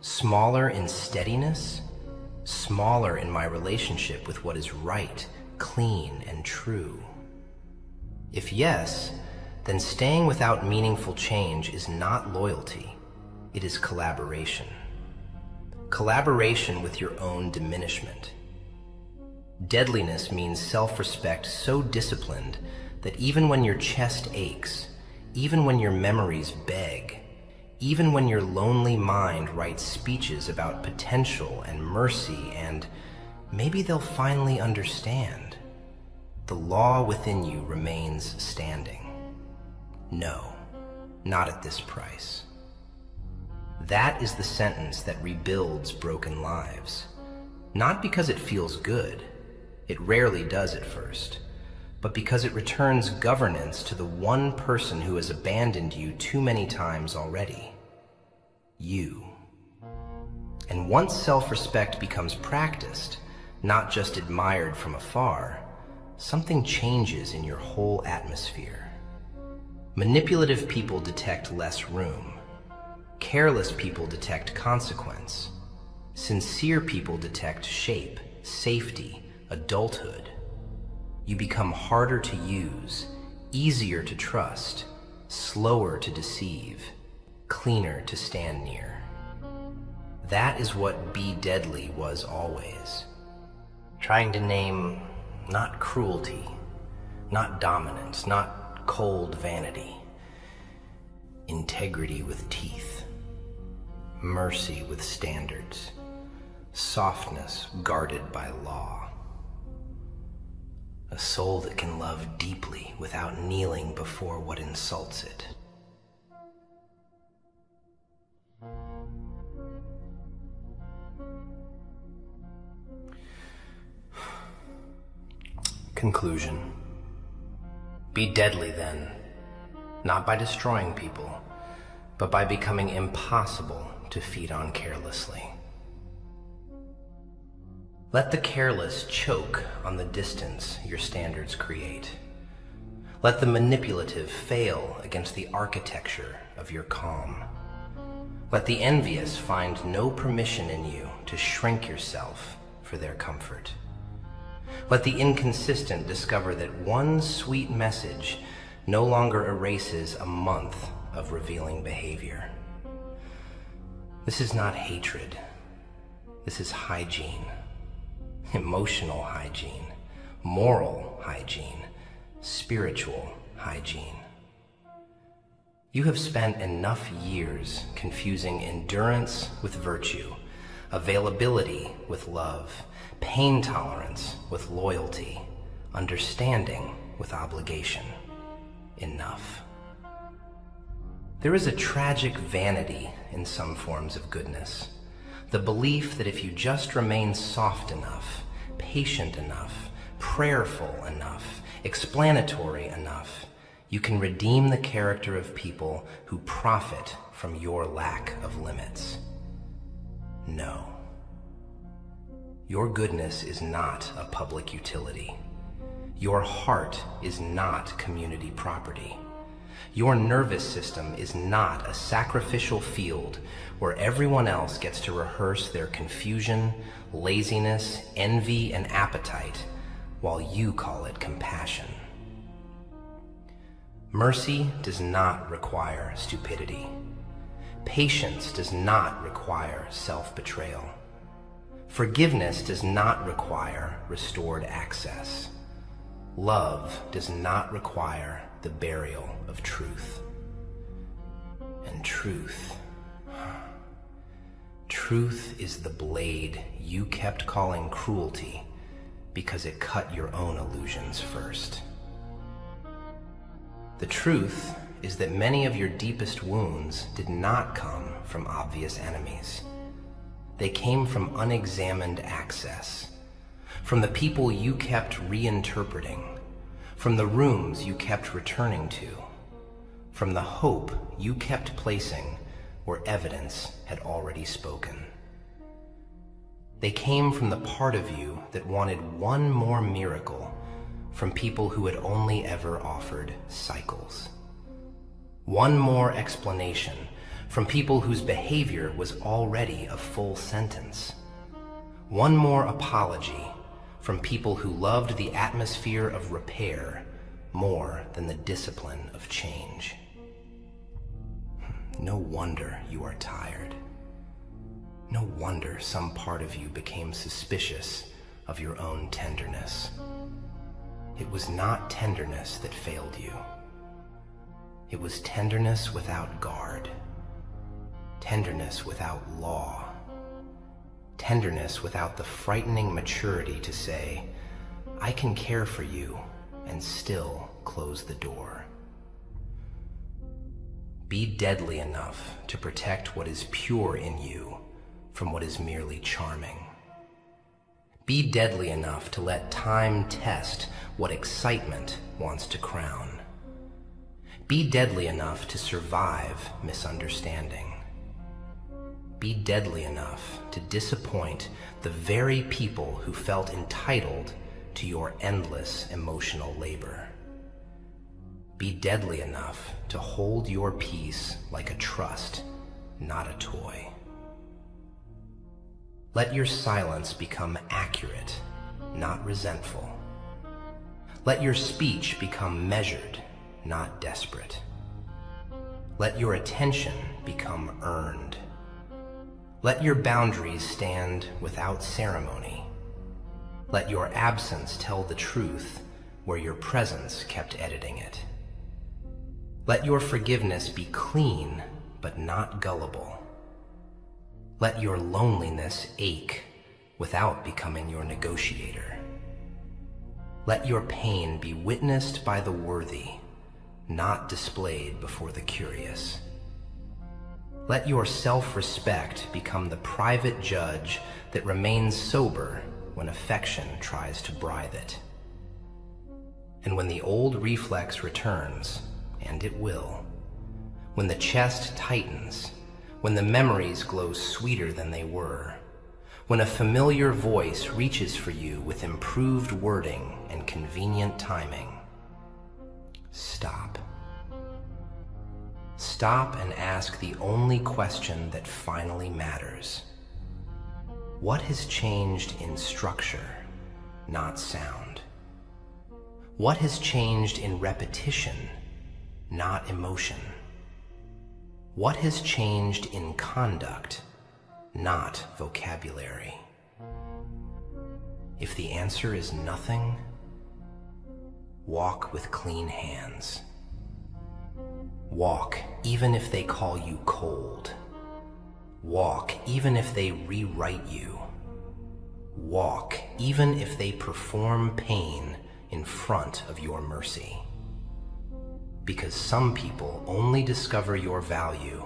Smaller in steadiness? Smaller in my relationship with what is right, clean, and true? If yes, then staying without meaningful change is not loyalty, it is collaboration. Collaboration with your own diminishment. Deadliness means self-respect so disciplined that even when your chest aches, even when your memories beg, even when your lonely mind writes speeches about potential and mercy and maybe they'll finally understand, the law within you remains standing. No, not at this price. That is the sentence that rebuilds broken lives. Not because it feels good, it rarely does at first, but because it returns governance to the one person who has abandoned you too many times already. You. And once self-respect becomes practiced, not just admired from afar, something changes in your whole atmosphere. Manipulative people detect less room. Careless people detect consequence. Sincere people detect shape, safety, adulthood. You become harder to use, easier to trust, slower to deceive, cleaner to stand near. That is what Be Deadly was always. Trying to name not cruelty, not dominance, not cold vanity. Integrity with teeth. Mercy with standards. Softness guarded by law. A soul that can love deeply without kneeling before what insults it. Conclusion. Be deadly then, not by destroying people, but by becoming impossible to feed on carelessly. Let the careless choke on the distance your standards create. Let the manipulative fail against the architecture of your calm. Let the envious find no permission in you to shrink yourself for their comfort. Let the inconsistent discover that one sweet message no longer erases a month of revealing behavior. This is not hatred. This is hygiene. Emotional hygiene, moral hygiene, spiritual hygiene. You have spent enough years confusing endurance with virtue, availability with love, pain tolerance with loyalty, understanding with obligation. Enough. There is a tragic vanity in some forms of goodness. The belief that if you just remain soft enough, patient enough, prayerful enough, explanatory enough, you can redeem the character of people who profit from your lack of limits. No. Your goodness is not a public utility. Your heart is not community property. Your nervous system is not a sacrificial field where everyone else gets to rehearse their confusion, laziness, envy, and appetite while you call it compassion. Mercy does not require stupidity. Patience does not require self-betrayal. Forgiveness does not require restored access. Love does not require the burial of truth. And truth truth is the blade you kept calling cruelty because it cut your own illusions first. The truth is that many of your deepest wounds did not come from obvious enemies. They came from unexamined access, from the people you kept reinterpreting, from the rooms you kept returning to, from the hope you kept placing where evidence had already spoken. They came from the part of you that wanted one more miracle from people who had only ever offered cycles. One more explanation from people whose behavior was already a full sentence. One more apology from people who loved the atmosphere of repair more than the discipline of change. No wonder you are tired. No wonder some part of you became suspicious of your own tenderness. It was not tenderness that failed you. It was tenderness without guard, tenderness without law, tenderness without the frightening maturity to say, I can care for you and still close the door. Be deadly enough to protect what is pure in you from what is merely charming. Be deadly enough to let time test what excitement wants to crown. Be deadly enough to survive misunderstanding. Be deadly enough to disappoint the very people who felt entitled to your endless emotional labor. Be deadly enough to hold your peace like a trust, not a toy. Let your silence become accurate, not resentful. Let your speech become measured, not desperate. Let your attention become earned. Let your boundaries stand without ceremony. Let your absence tell the truth where your presence kept editing it. Let your forgiveness be clean, but not gullible. Let your loneliness ache without becoming your negotiator. Let your pain be witnessed by the worthy, not displayed before the curious. Let your self-respect become the private judge that remains sober when affection tries to bridle it. And when the old reflex returns, and it will, when the chest tightens, when the memories glow sweeter than they were, when a familiar voice reaches for you with improved wording and convenient timing, stop. Stop and ask the only question that finally matters. What has changed in structure, not sound? What has changed in repetition, not emotion? What has changed in conduct, not vocabulary? If the answer is nothing, walk with clean hands. Walk even if they call you cold. Walk even if they rewrite you. Walk even if they perform pain in front of your mercy. Because some people only discover your value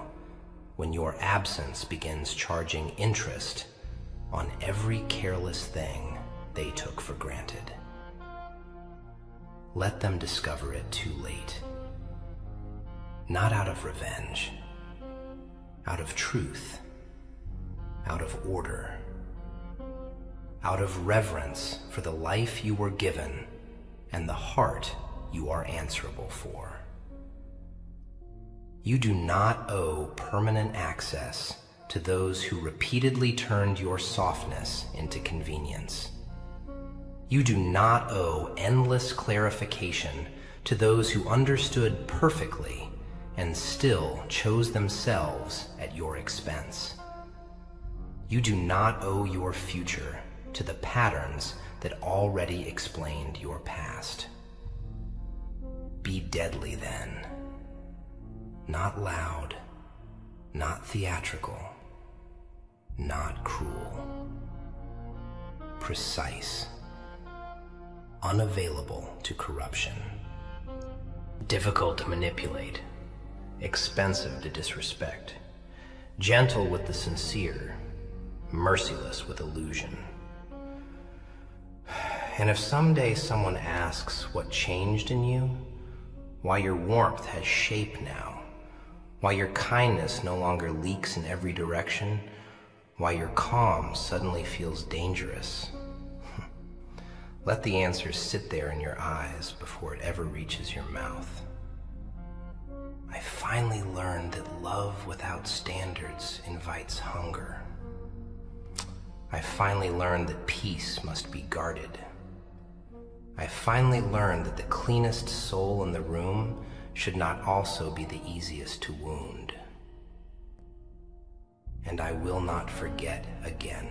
when your absence begins charging interest on every careless thing they took for granted. Let them discover it too late. Not out of revenge, out of truth, out of order, out of reverence for the life you were given and the heart you are answerable for. You do not owe permanent access to those who repeatedly turned your softness into convenience. You do not owe endless clarification to those who understood perfectly and still chose themselves at your expense. You do not owe your future to the patterns that already explained your past. Be deadly then. Not loud, not theatrical, not cruel. Precise, unavailable to corruption. Difficult to manipulate, expensive to disrespect. Gentle with the sincere, merciless with illusion. And if someday someone asks what changed in you, why your warmth has shape now, why your kindness no longer leaks in every direction, why your calm suddenly feels dangerous, let the answer sit there in your eyes before it ever reaches your mouth. I finally learned that love without standards invites hunger. I finally learned that peace must be guarded. I finally learned that the cleanest soul in the room should not also be the easiest to wound. And I will not forget again.